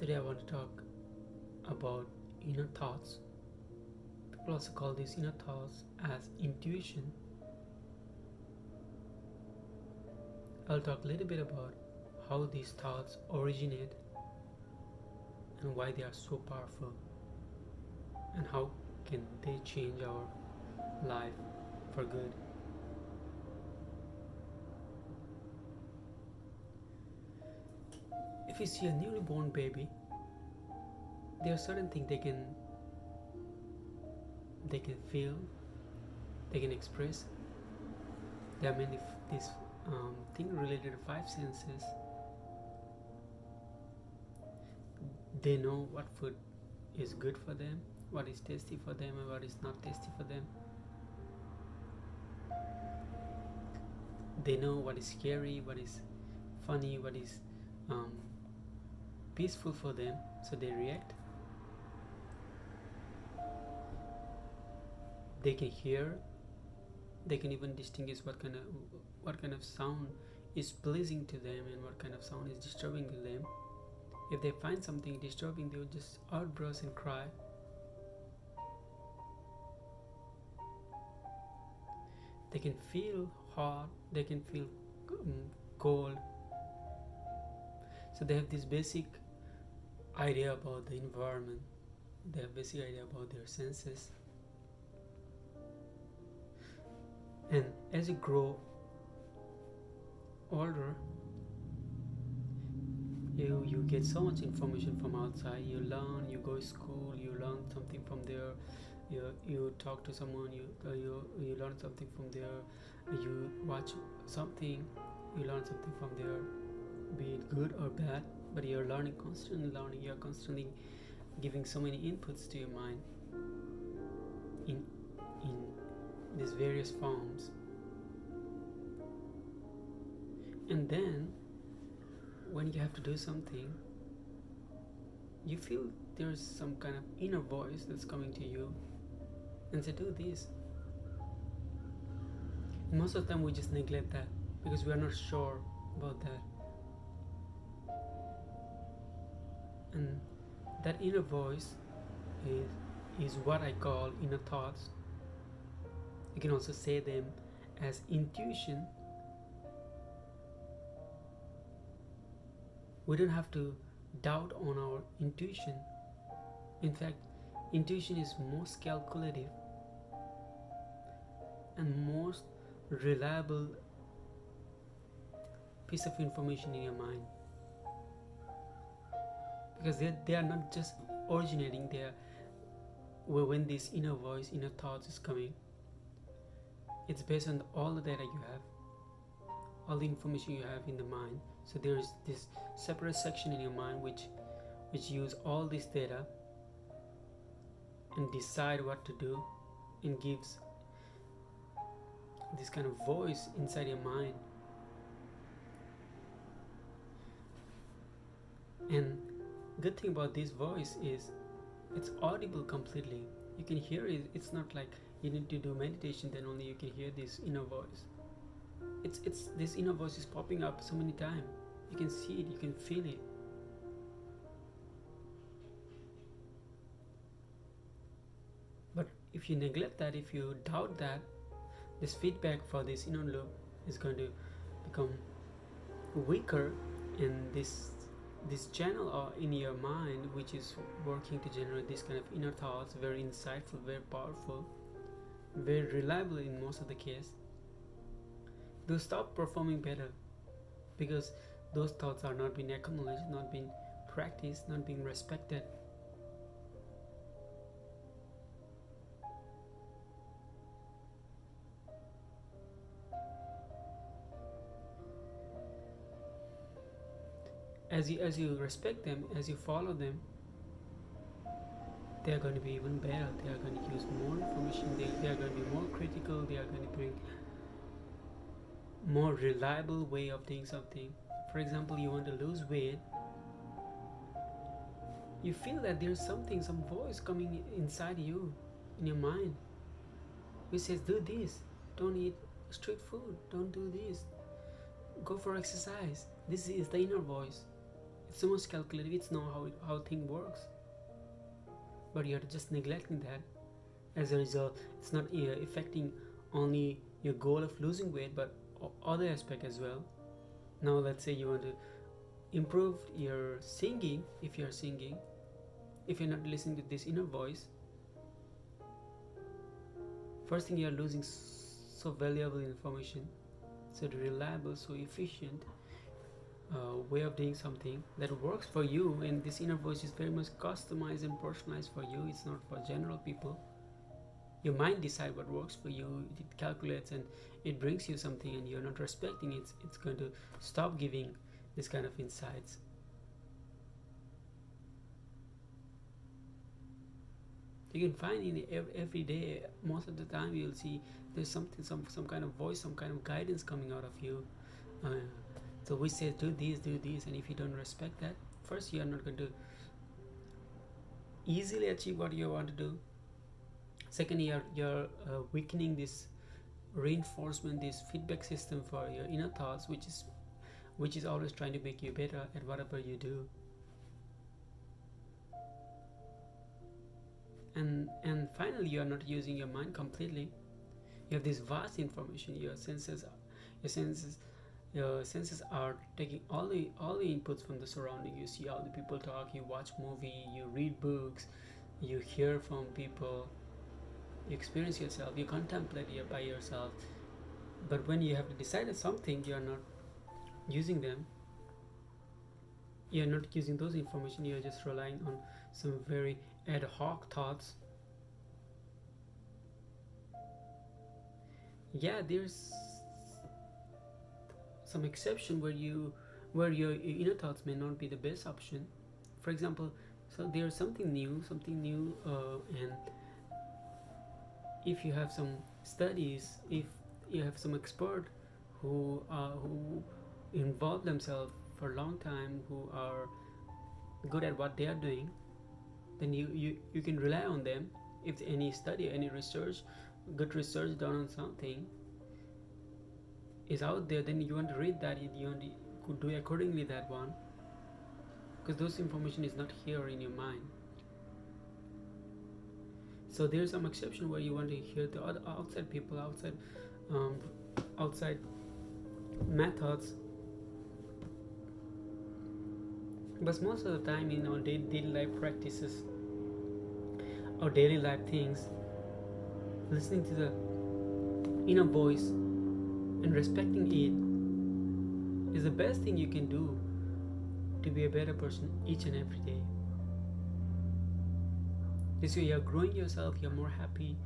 Today I want to talk about inner thoughts. People also call these inner thoughts as intuition. I'll talk a little bit about how these thoughts originate and why they are so powerful and how can they change our life for good. If you see a newly born baby, there are certain things they can feel, they can express. There are many these things related to five senses. They know what food is good for them, what is tasty for them, and what is not tasty for them. They know what is scary, what is funny, what is peaceful for them, so they react. They can hear, they can even distinguish what kind of sound is pleasing to them and what kind of sound is disturbing to them. If they find something disturbing, they will just outburst and cry. They can feel hot, they can feel cold. So they have this basic idea about the environment. They have basic idea about their senses. And as you grow older, you get so much information from outside. You learn, you go to school, you learn something from there. You talk to someone, you learn something from there. You watch something, you learn something from there, be it good or bad. But you're learning, constantly learning. You're constantly giving so many inputs to your mind in these various forms. And then when you have to do something, you feel there's some kind of inner voice that's coming to you and say, do this. And most of the time we just neglect that because we are not sure about that. And that inner voice is what I call inner thoughts. You can also say them as intuition. We don't have to doubt on our intuition. In fact, intuition is most calculative and most reliable piece of information in your mind, because they are not just originating there. When this inner voice, inner thoughts is coming, it's based on all the data you have, all the information you have in the mind. So there is this separate section in your mind which use all this data and decide what to do, and gives this kind of voice inside your mind. And good thing about this voice is it's audible completely. You can hear it. It's not like you need to do meditation, then only you can hear this inner voice. It's this inner voice is popping up so many times. You can see it, you can feel it. But if you neglect that, if you doubt that, this feedback for this inner loop is going to become weaker, and this channel in your mind which is working to generate this kind of inner thoughts, very insightful, very powerful, very reliable in most of the case, they'll stop performing better because those thoughts are not being acknowledged, not being practiced, not being respected. As you respect them, as you follow them, they are going to be even better. They are going to use more information. They are going to be more critical. They are going to bring more reliable way of doing something. For example, you want to lose weight. You feel that there's some voice coming inside you, in your mind, which says, do this, don't eat street food, don't do this, go for exercise. This is the inner voice. It's so much calculative. It's not how thing works. But you're just neglecting that. As a result, it's not affecting only your goal of losing weight, but other aspect as well. Now, let's say you want to improve your singing. If you're singing, if you're not listening to this inner voice, first thing, you're losing so valuable information, so reliable, so efficient way of doing something that works for you. And this inner voice is very much customized and personalized for you. It's not for general people. Your mind decides what works for you. It calculates and it brings you something, and you're not respecting it. It's going to stop giving this kind of insights. You can find in every day, most of the time you'll see there's something, some kind of voice, some kind of guidance coming out of you. So we say do this, and if you don't respect that, first you are not going to easily achieve what you want to do. Second, you're weakening this reinforcement, this feedback system for your inner thoughts, which is always trying to make you better at whatever you do. And finally, you are not using your mind completely. You have this vast information. Your senses are taking all the inputs from the surrounding. You see how the people talk, you watch movie, you read books, you hear from people, you experience yourself, you contemplate by yourself. But when you have to decide on something, you are not using them. You're not using those information. You're just relying on some very ad hoc thoughts. Yeah, there's some exception where your inner thoughts may not be the best option. For example, so there's something new, and if you have some studies, if you have some expert who involve themselves for a long time, who are good at what they are doing, then you can rely on them. If any study, any research, good research done on something is out there, then you want to read that, you want to do accordingly that one, because those information is not here in your mind. So there's some exception where you want to hear the other outside people, outside methods. But most of the time, in our daily life practices or daily life things, listening to the inner voice and respecting it is the best thing you can do to be a better person each and every day. This way you're growing yourself, you're more happy,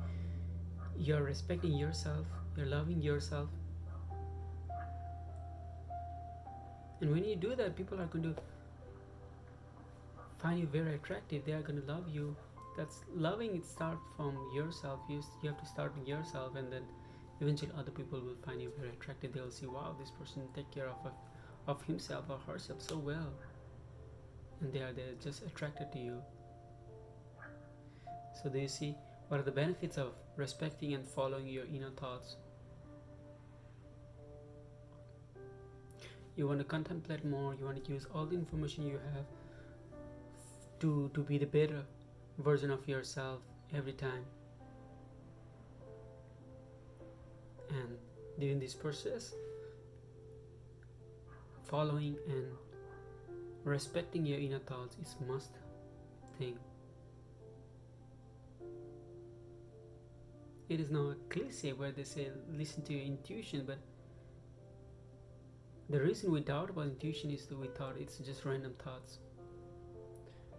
you're respecting yourself, you're loving yourself. And when you do that, people are going to find you very attractive. They are going to love you. That's loving. It starts from yourself. You have to start with yourself, and then eventually other people will find you very attractive. They will see, wow, this person take care of himself or herself so well, and they're just attracted to you. So do you see what are the benefits of respecting and following your inner thoughts? You want to contemplate more. You want to use all the information you have to be the better version of yourself every time. And during this process, following and respecting your inner thoughts is must thing. It is not a cliche where they say listen to your intuition, but the reason we doubt about intuition is that we thought it's just random thoughts.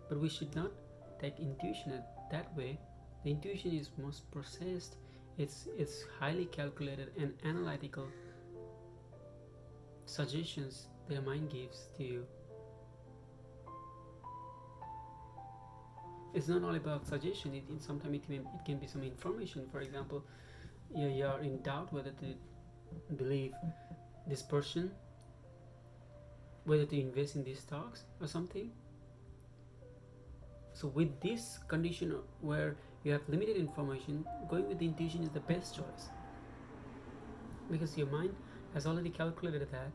But we should not take intuition that way. The intuition is most processed. It's highly calculated and analytical suggestions their mind gives to you. It's not all about suggestion. Sometimes it can be some information. For example, you are in doubt whether to believe this person, whether to invest in these stocks or something. So with this condition where you have limited information, going with the intuition is the best choice, because your mind has already calculated that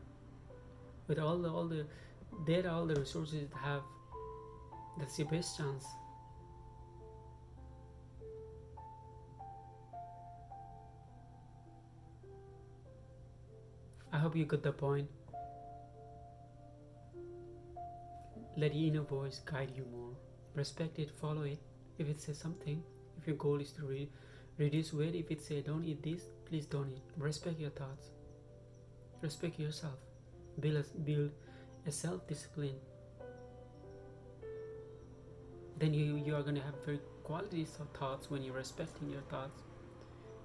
with all the There are all the resources that have. That's your best chance. I hope you got the point. Let your inner voice guide you more. Respect it, follow it. If it says something, if your goal is to reduce weight, if it says don't eat this, please don't eat. Respect your thoughts. Respect yourself. Build a self-discipline. Then you are going to have very qualities of thoughts when you're respecting your thoughts.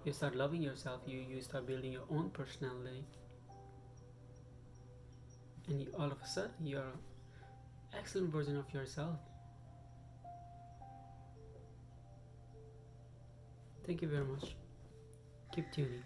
You start loving yourself. You start building your own personality. And all of a sudden, you're an excellent version of yourself. Thank you very much. Keep tuning.